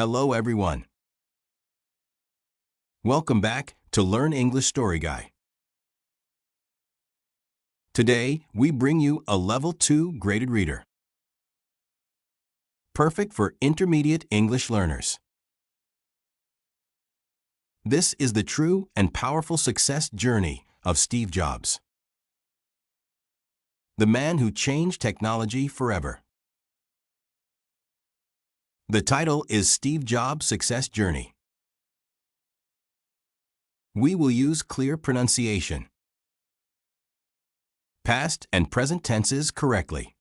Hello everyone. Welcome back to Learn English Story Guy. Today, we bring you a Level 2 graded reader. Perfect for intermediate English learners. This is the true and powerful success journey of Steve Jobs, the man who changed technology forever. The title is Steve Jobs' Success Journey. We will use clear pronunciation, past and present tenses correctly,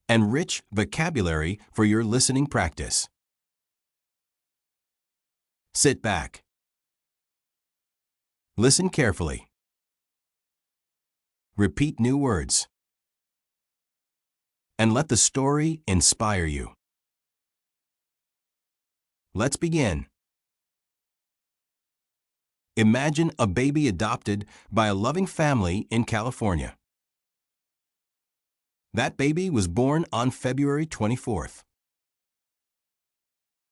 and rich vocabulary for your listening practice. Sit back. Listen carefully. Repeat new words. And let the story inspire you. Let's begin. Imagine a baby adopted by a loving family in California. That baby was born on February 24th,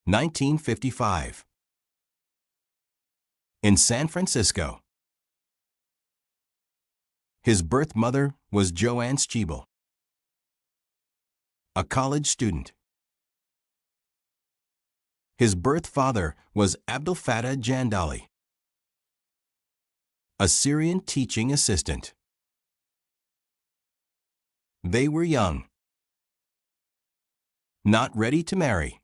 1955, in San Francisco. His birth mother was Joanne Schiebel, a college student. His birth father was Abdel Fattah Jandali, a Syrian teaching assistant. They were young, not ready to marry,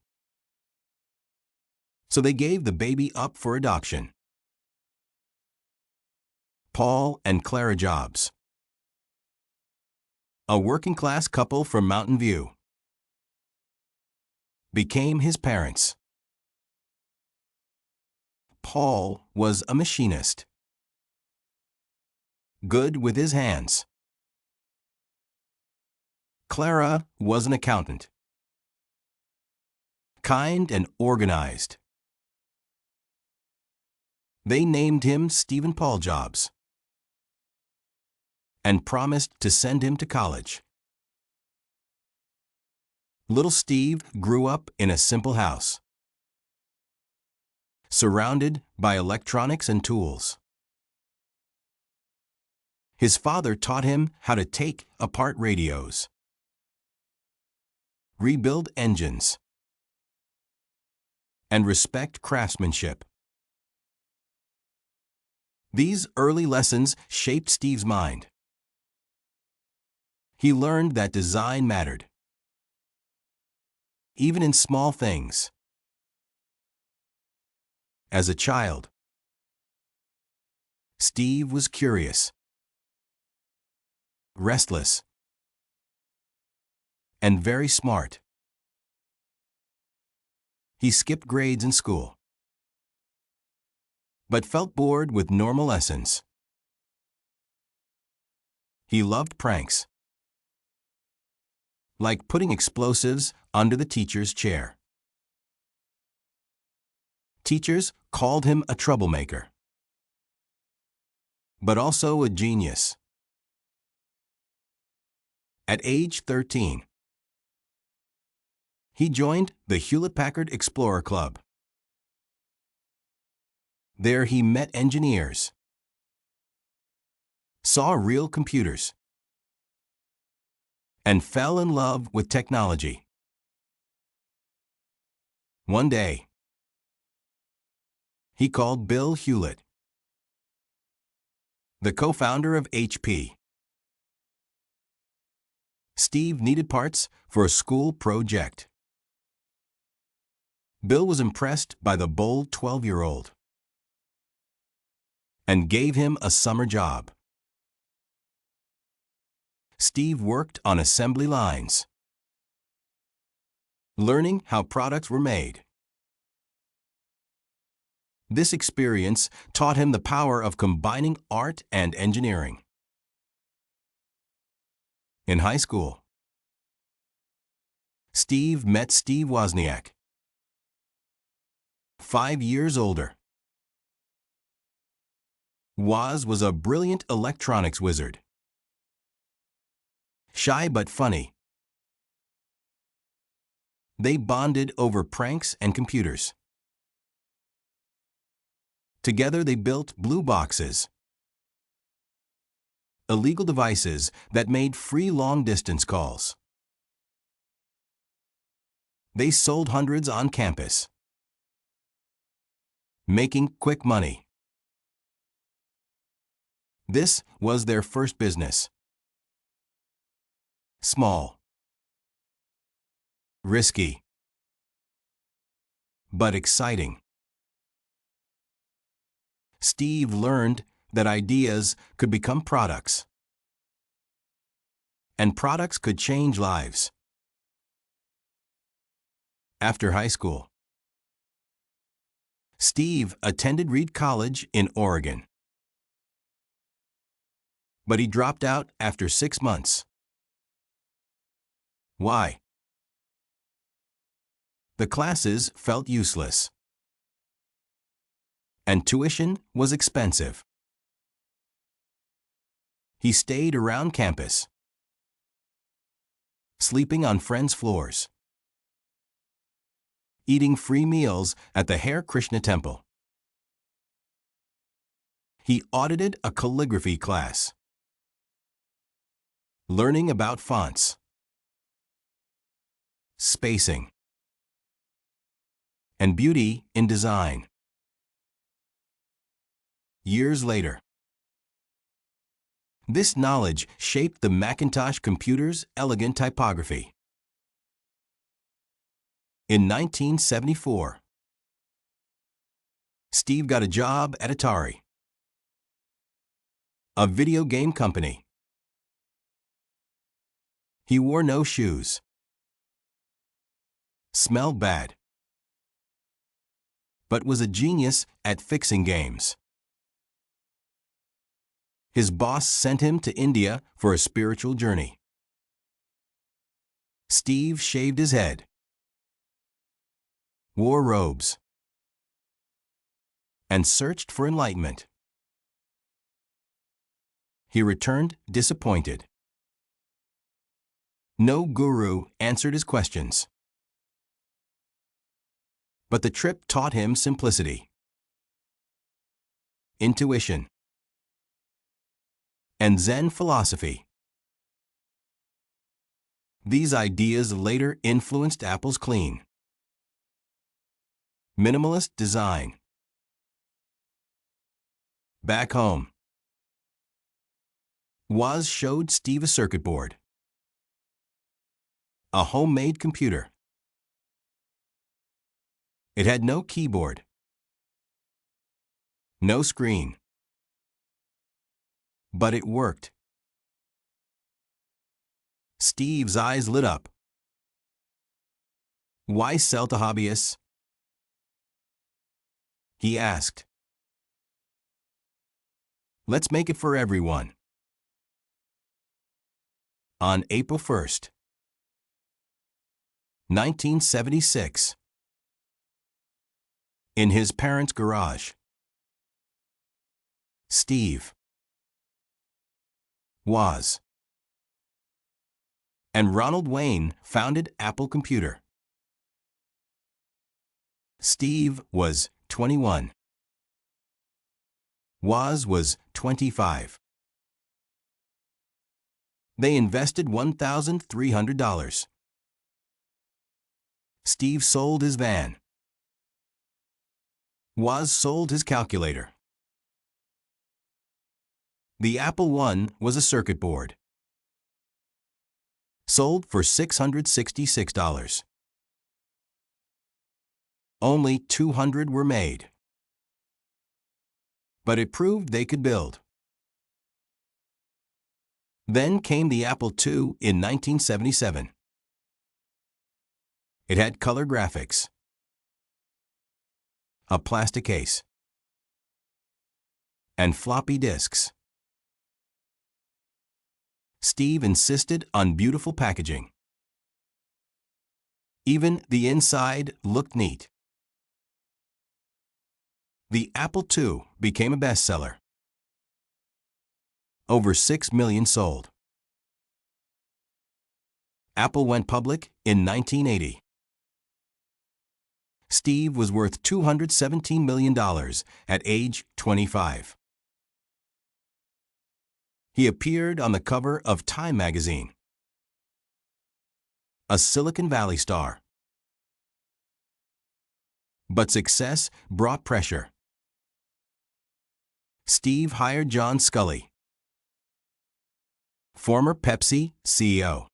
so they gave the baby up for adoption. Paul and Clara Jobs, a working-class couple from Mountain View, became his parents. Paul was a machinist, good with his hands. Clara was an accountant, kind and organized. They named him Stephen Paul Jobs and promised to send him to college. Little Steve grew up in a simple house, surrounded by electronics and tools. His father taught him how to take apart radios, rebuild engines, and respect craftsmanship. These early lessons shaped Steve's mind. He learned that design mattered, even in small things. As a child, Steve was curious, restless, and very smart. He skipped grades in school, but felt bored with normal lessons. He loved pranks, like putting explosives under the teacher's chair. Teachers called him a troublemaker, but also a genius. At age 13, he joined the Hewlett-Packard Explorer Club. There he met engineers, saw real computers, and fell in love with technology. One day, he called Bill Hewlett, the co-founder of HP. Steve needed parts for a school project. Bill was impressed by the bold 12-year-old and gave him a summer job. Steve worked on assembly lines, learning how products were made. This experience taught him the power of combining art and engineering. In high school, Steve met Steve Wozniak, 5 years older. Woz was a brilliant electronics wizard, shy but funny. They bonded over pranks and computers. Together they built blue boxes, illegal devices that made free long-distance calls. They sold hundreds on campus, making quick money. This was their first business. Small, risky, but exciting. Steve learned that ideas could become products, and products could change lives. After high school, Steve attended Reed College in Oregon, but he dropped out after 6 months. Why? The classes felt useless, and tuition was expensive. He stayed around campus, sleeping on friends' floors, eating free meals at the Hare Krishna Temple. He audited a calligraphy class, learning about fonts, spacing, and beauty in design. Years later, this knowledge shaped the Macintosh computer's elegant typography. In 1974, Steve got a job at Atari, a video game company. He wore no shoes, smelled bad, but was a genius at fixing games. His boss sent him to India for a spiritual journey. Steve shaved his head, wore robes, and searched for enlightenment. He returned disappointed. No guru answered his questions. But the trip taught him simplicity, intuition, and Zen philosophy. These ideas later influenced Apple's clean, minimalist design. Back home, Woz showed Steve a circuit board, a homemade computer. It had no keyboard, no screen, but it worked. Steve's eyes lit up. Why sell to hobbyists? He asked. Let's make it for everyone. On April 1st, 1976, in his parents' garage, Steve, Woz, and Ronald Wayne founded Apple Computer. Steve was 21. Woz was 25. They invested $1,300. Steve sold his van. Woz sold his calculator. The Apple I was a circuit board. Sold for $666. Only 200 were made. But it proved they could build. Then came the Apple II in 1977. It had color graphics, a plastic case, and floppy disks. Steve insisted on beautiful packaging. Even the inside looked neat. The Apple II became a bestseller. Over 6 million sold. Apple went public in 1980. Steve was worth $217 million at age 25. He appeared on the cover of Time magazine. A Silicon Valley star. But success brought pressure. Steve hired John Sculley, former Pepsi CEO,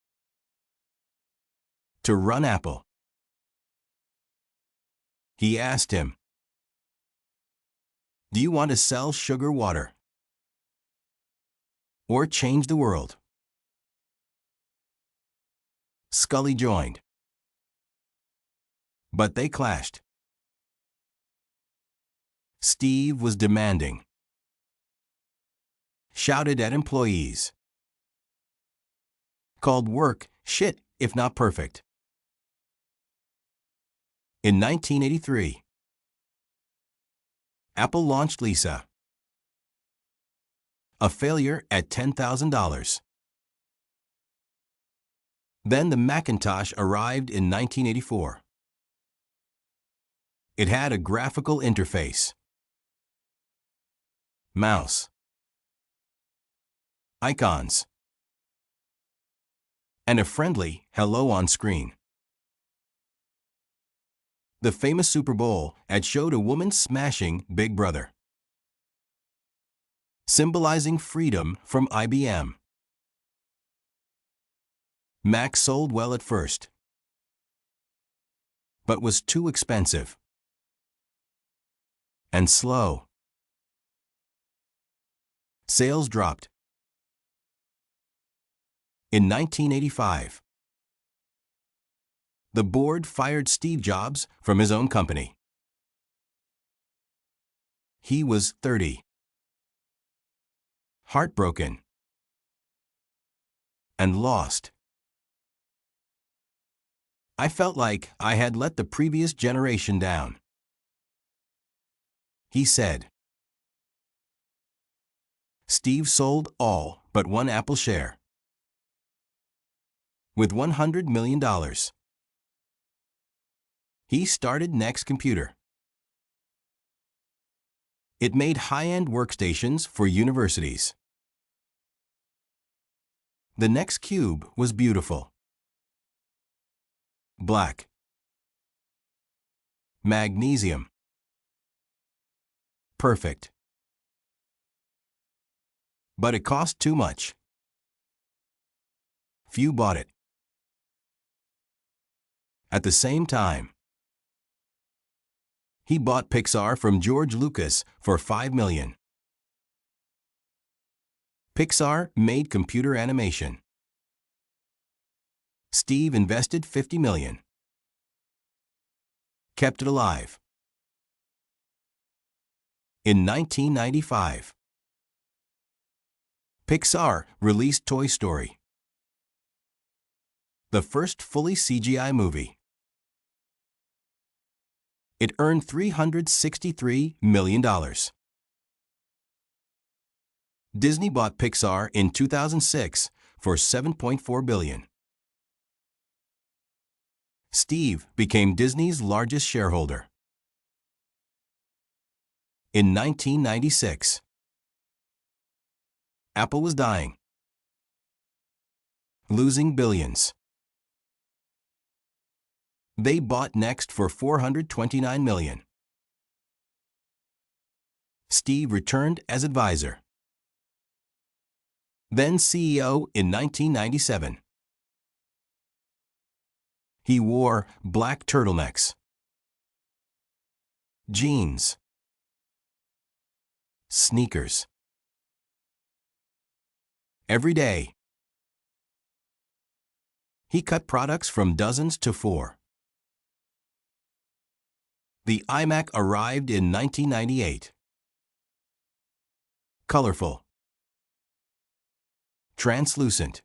to run Apple. He asked him, "Do you want to sell sugar water or change the world?" Sculley joined, but they clashed. Steve was demanding, shouted at employees, called work shit if not perfect. In 1983, Apple launched Lisa, a failure at $10,000. Then the Macintosh arrived in 1984. It had a graphical interface, mouse, icons, and a friendly hello on screen. The famous Super Bowl ad showed a woman smashing Big Brother, symbolizing freedom from IBM. Mac sold well at first, but was too expensive and slow. Sales dropped. In 1985, the board fired Steve Jobs from his own company. He was 30, heartbroken, and lost. "I felt like I had let the previous generation down," he said. Steve sold all but one Apple share. With $100 million, he started Next Computer. It made high-end workstations for universities. The Next Cube was beautiful. Black, magnesium, perfect. But it cost too much. Few bought it. At the same time, he bought Pixar from George Lucas for $5 million. Pixar made computer animation. Steve invested $50 million. Kept it alive. In 1995, Pixar released Toy Story, the first fully CGI movie. It earned $363 million. Disney bought Pixar in 2006 for $7.4 billion. Steve became Disney's largest shareholder. In 1996, Apple was dying, losing billions. They bought Next for $429 million. Steve returned as advisor, then CEO in 1997. He wore black turtlenecks, jeans, sneakers. Every day, he cut products from dozens to 4. The iMac arrived in 1998. Colorful, translucent,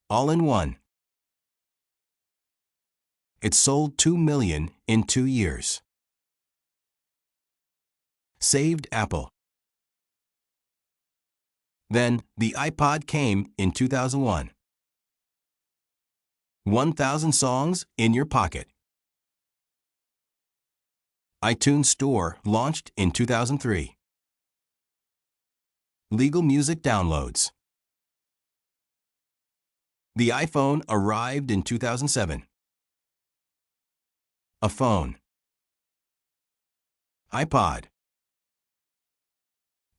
all in one. It sold 2 million in 2 years. Saved Apple. Then the iPod came in 2001. 1,000 songs in your pocket. iTunes Store launched in 2003. Legal music downloads. The iPhone arrived in 2007. A phone. iPod.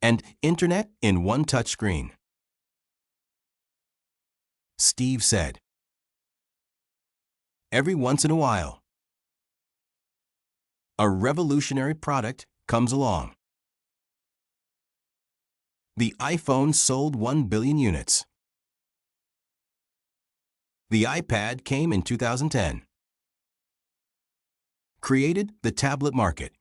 And Internet in one touchscreen. Steve said, "Every once in a while, a revolutionary product comes along." The iPhone sold 1 billion units. The iPad came in 2010. Created the tablet market.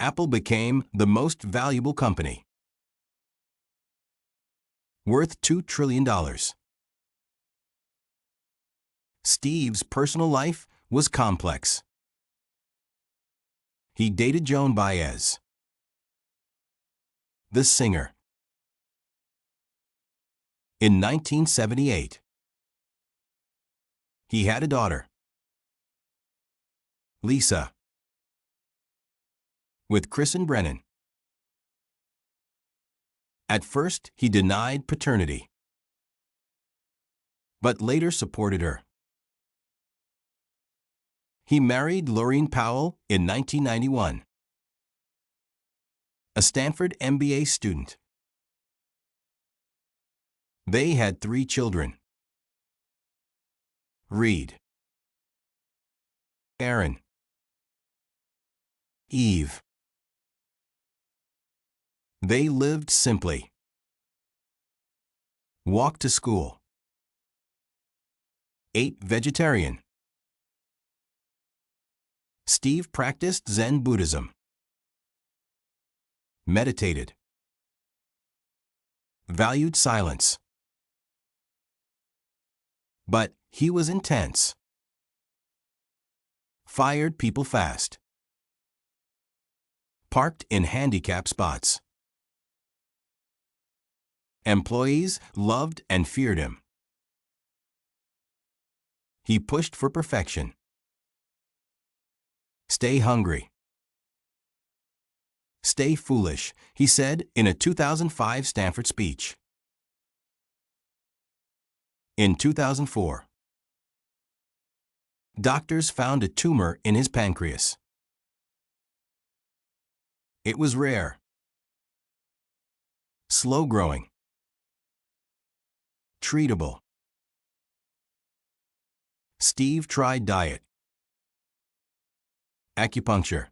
Apple became the most valuable company. Worth $2 trillion. Steve's personal life was complex. He dated Joan Baez, the singer. In 1978, he had a daughter, Lisa, with Kristen Brennan. At first, he denied paternity, but later supported her. He married Laureen Powell in 1991, a Stanford MBA student. They had 3 children: Reed, Aaron, Eve. They lived simply. Walked to school. Ate vegetarian. Steve practiced Zen Buddhism. Meditated. Valued silence. But he was intense. Fired people fast. Parked in handicap spots. Employees loved and feared him. He pushed for perfection. Stay hungry. Stay foolish, he said in a 2005 Stanford speech. In 2004, doctors found a tumor in his pancreas. It was rare. Slow-growing. Treatable. Steve tried diet, acupuncture,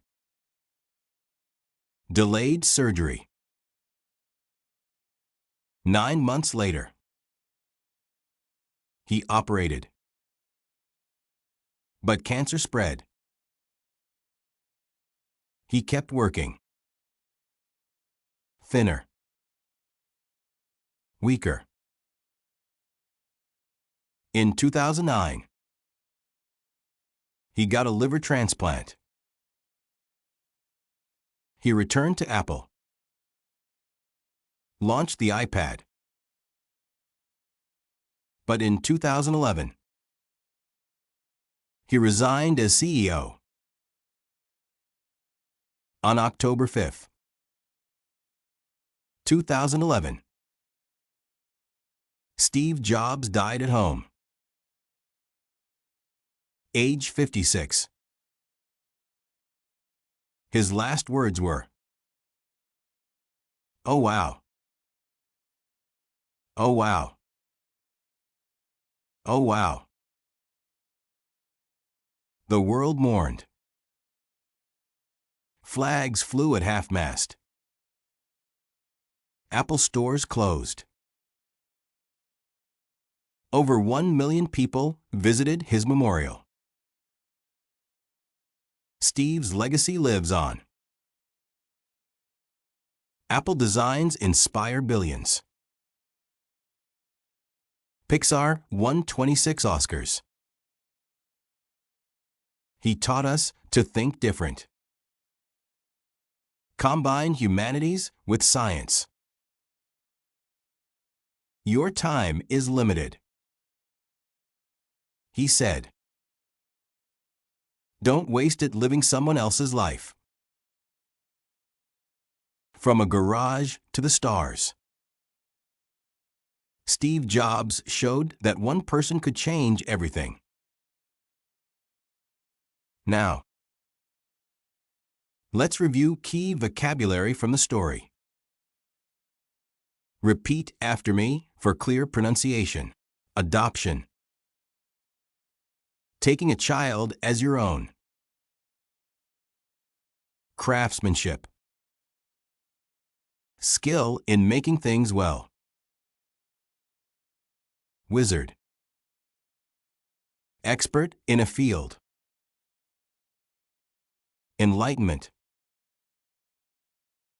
delayed surgery. 9 months later, he operated. But cancer spread. He kept working. Thinner. Weaker. In 2009, he got a liver transplant. He returned to Apple. Launched the iPad. But in 2011, he resigned as CEO. On October 5, 2011, Steve Jobs died at home. Age 56. His last words were, "Oh wow. Oh wow. Oh wow." The world mourned. Flags flew at half-mast. Apple stores closed. Over 1 million people visited his memorial. Steve's legacy lives on. Apple designs inspire billions. Pixar won 26 Oscars. He taught us to think different. Combine humanities with science. Your time is limited, he said. Don't waste it living someone else's life. From a garage to the stars. Steve Jobs showed that one person could change everything. Now, let's review key vocabulary from the story. Repeat after me for clear pronunciation. Adoption. Taking a child as your own. Craftsmanship. Skill in making things well. Wizard. Expert in a field. Enlightenment.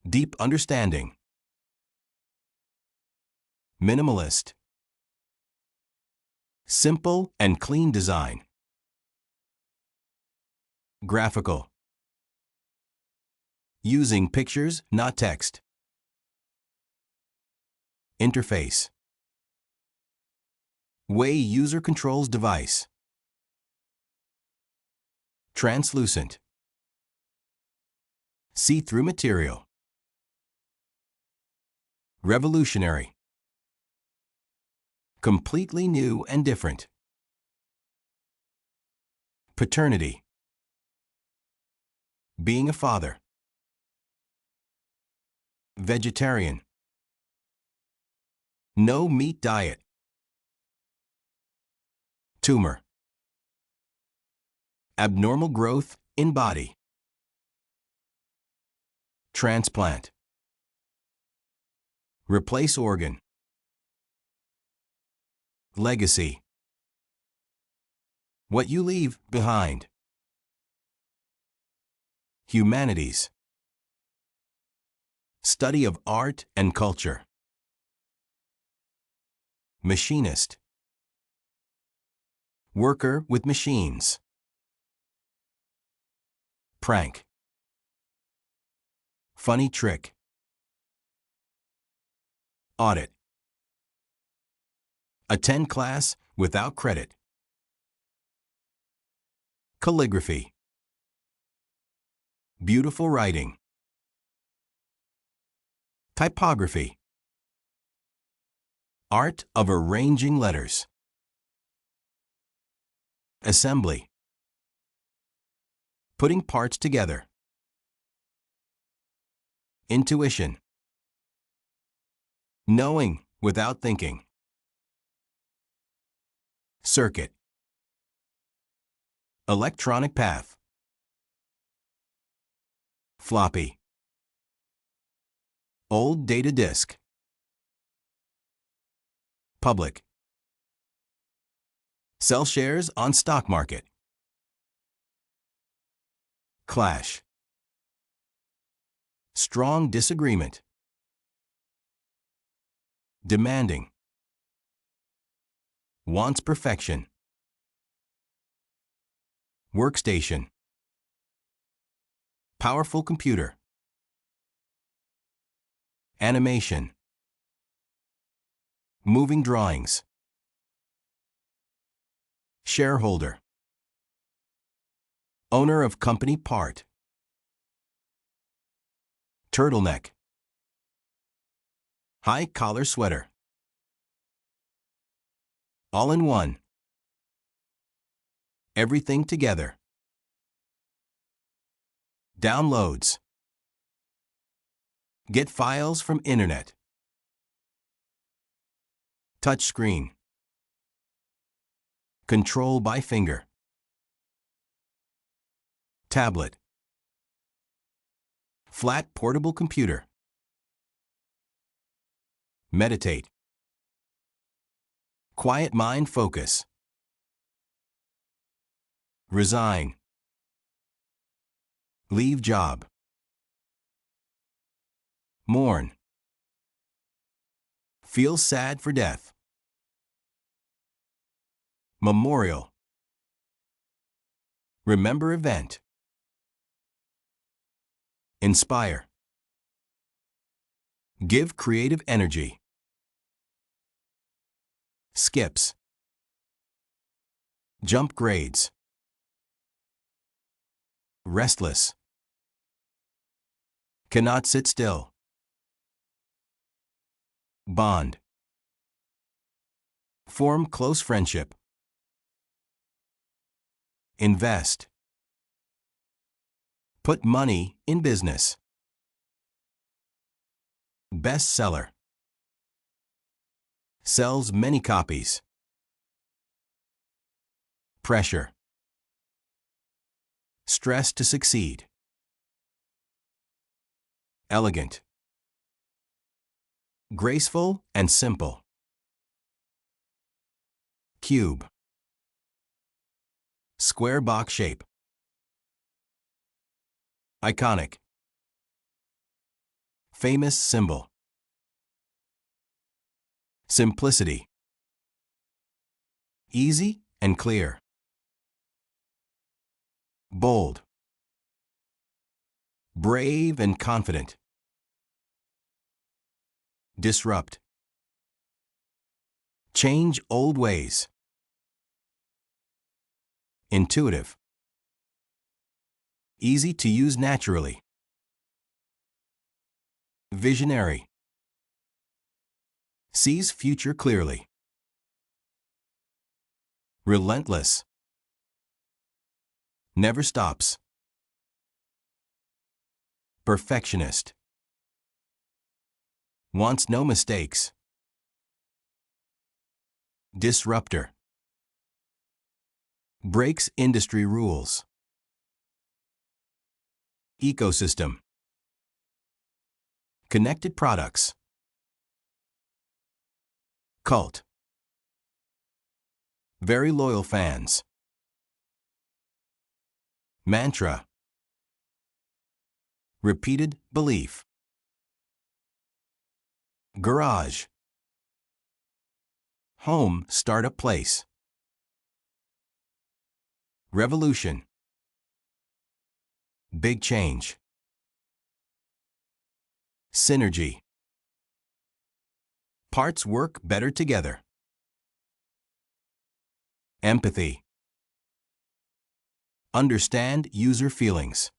Deep understanding. Minimalist. Simple and clean design. Graphical. Using pictures, not text. Interface. Way user controls device. Translucent. See-through material. Revolutionary. Completely new and different. Paternity. Being a father. Vegetarian. No meat diet. Tumor. Abnormal growth in body. Transplant. Replace organ. Legacy. What you leave behind. Humanities. Study of art and culture. Machinist. Worker with machines. Prank. Funny trick. Audit. Attend class without credit. Calligraphy. Beautiful writing. Typography. Art of arranging letters. Assembly. Putting parts together. Intuition. Knowing without thinking. Circuit. Electronic path. Floppy. Old data disk. Public. Sell shares on stock market. Clash. Strong disagreement. Demanding. Wants perfection. Workstation. Powerful computer. Animation. Moving drawings. Shareholder. Owner of company part. Turtleneck. High collar sweater. All in one. Everything together. Downloads. Get files from internet. Touchscreen. Control by finger. Tablet. Flat portable computer. Meditate. Quiet mind focus. Resign. Leave job. Mourn. Feel sad for death. Memorial. Remember event. Inspire. Give creative energy. Skips. Jump grades. restless, cannot sit still. Bond, form close friendship. Invest, put money in business. Bestseller, sells many copies. Pressure, stress to succeed. Elegant, graceful and simple. Cube, square box shape. Iconic, famous symbol. Simplicity, easy and clear. Bold, brave and confident. Disrupt, change old ways. Intuitive, easy to use naturally. Visionary, sees future clearly. Relentless, never stops. Perfectionist, wants no mistakes. Disruptor, breaks industry rules. Ecosystem, connected products. Cult, very loyal fans. Mantra, repeated belief. Garage, home startup place. Revolution, big change. Synergy, parts work better together. Empathy, understand user feelings.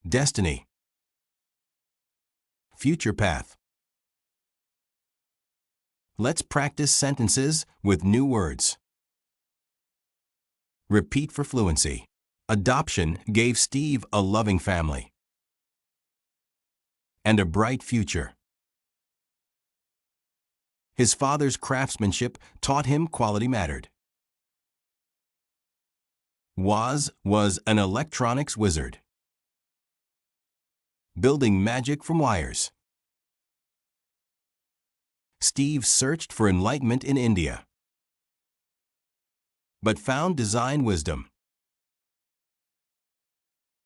Destiny, future path. Let's practice sentences with new words. Repeat for fluency. Adoption gave Steve a loving family and a bright future. His father's craftsmanship taught him quality mattered. Was an electronics wizard, building magic from wires. Steve searched for enlightenment in India, but found design wisdom.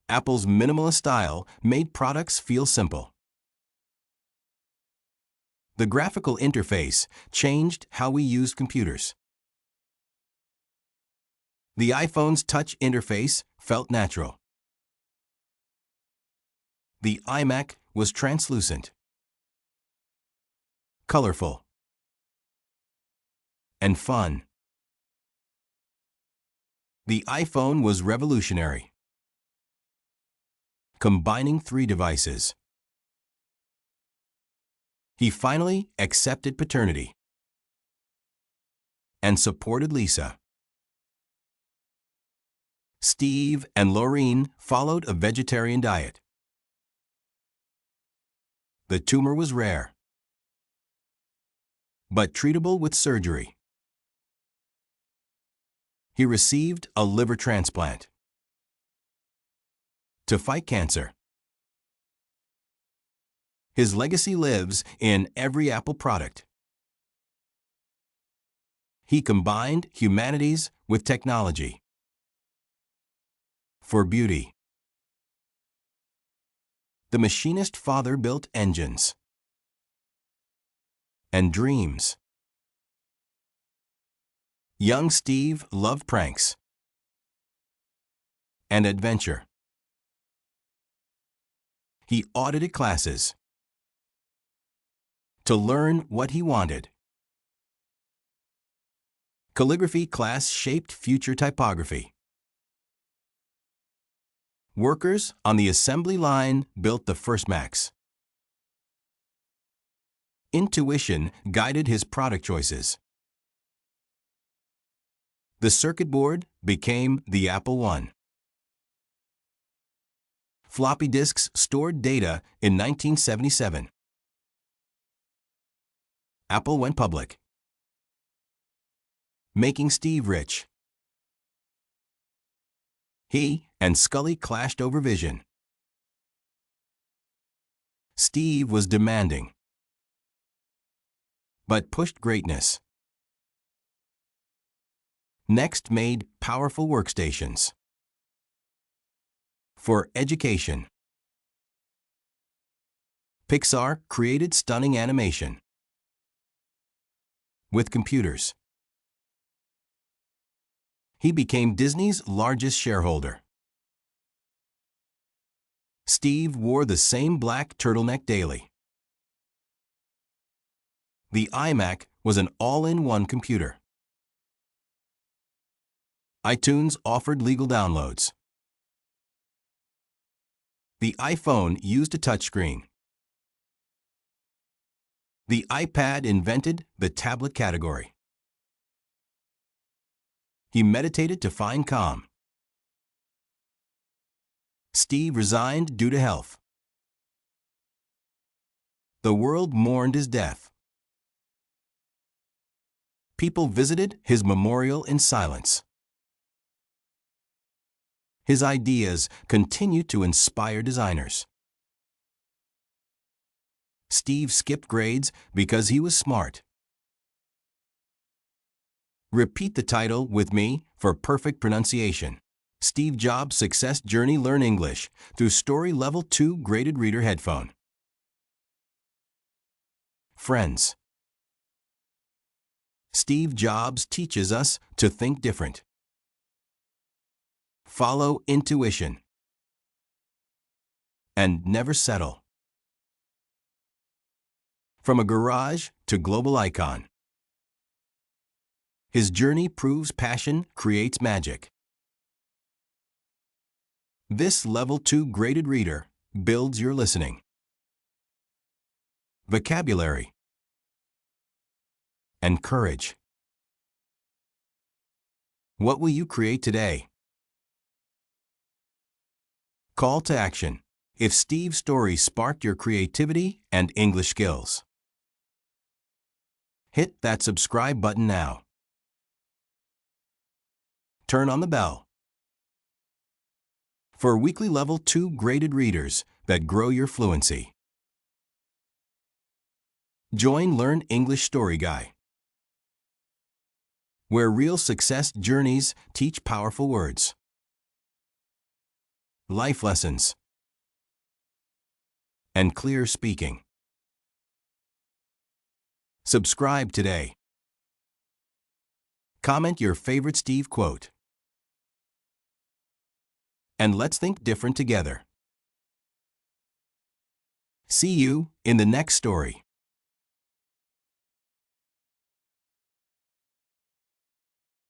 Apple's minimalist style made products feel simple. The graphical interface changed how we used computers. The iPhone's touch interface felt natural. The iMac was translucent, colorful, and fun. The iPhone was revolutionary, combining 3 devices. He finally accepted paternity and supported Lisa. Steve and Laureen followed a vegetarian diet. The tumor was rare, but treatable with surgery. He received a liver transplant to fight cancer. His legacy lives in every Apple product. He combined humanities with technology for beauty. The machinist father built engines and dreams. Young Steve loved pranks and adventure. He audited classes to learn what he wanted. Calligraphy class shaped future typography. Workers on the assembly line built the first Macs. Intuition guided his product choices. The circuit board became the Apple I. Floppy disks stored data in 1977. Apple went public, making Steve rich. He and Scully clashed over vision. Steve was demanding, but pushed greatness. Next made powerful workstations for education. Pixar created stunning animation with computers. He became Disney's largest shareholder. Steve wore the same black turtleneck daily. The iMac was an all-in-one computer. iTunes offered legal downloads. The iPhone used a touchscreen. The iPad invented the tablet category. He meditated to find calm. Steve resigned due to health. The world mourned his death. People visited his memorial in silence. His ideas continue to inspire designers. Steve skipped grades because he was smart. Repeat the title with me for perfect pronunciation. Steve Jobs' Success Journey. Learn English through Story Level 2 Graded Reader Headphone. Friends. Steve Jobs teaches us to think different. Follow intuition. And never settle. From a garage to global icon. His journey proves passion creates magic. This Level 2 Graded Reader builds your listening, vocabulary, and courage. What will you create today? Call to action. If Steve's story sparked your creativity and English skills, hit that subscribe button now. Turn on the bell for weekly Level 2 graded readers that grow your fluency. Join Learn English Story Guy, where real success journeys teach powerful words, life lessons, and clear speaking. Subscribe today. Comment your favorite Steve quote. And let's think different together. See you in the next story.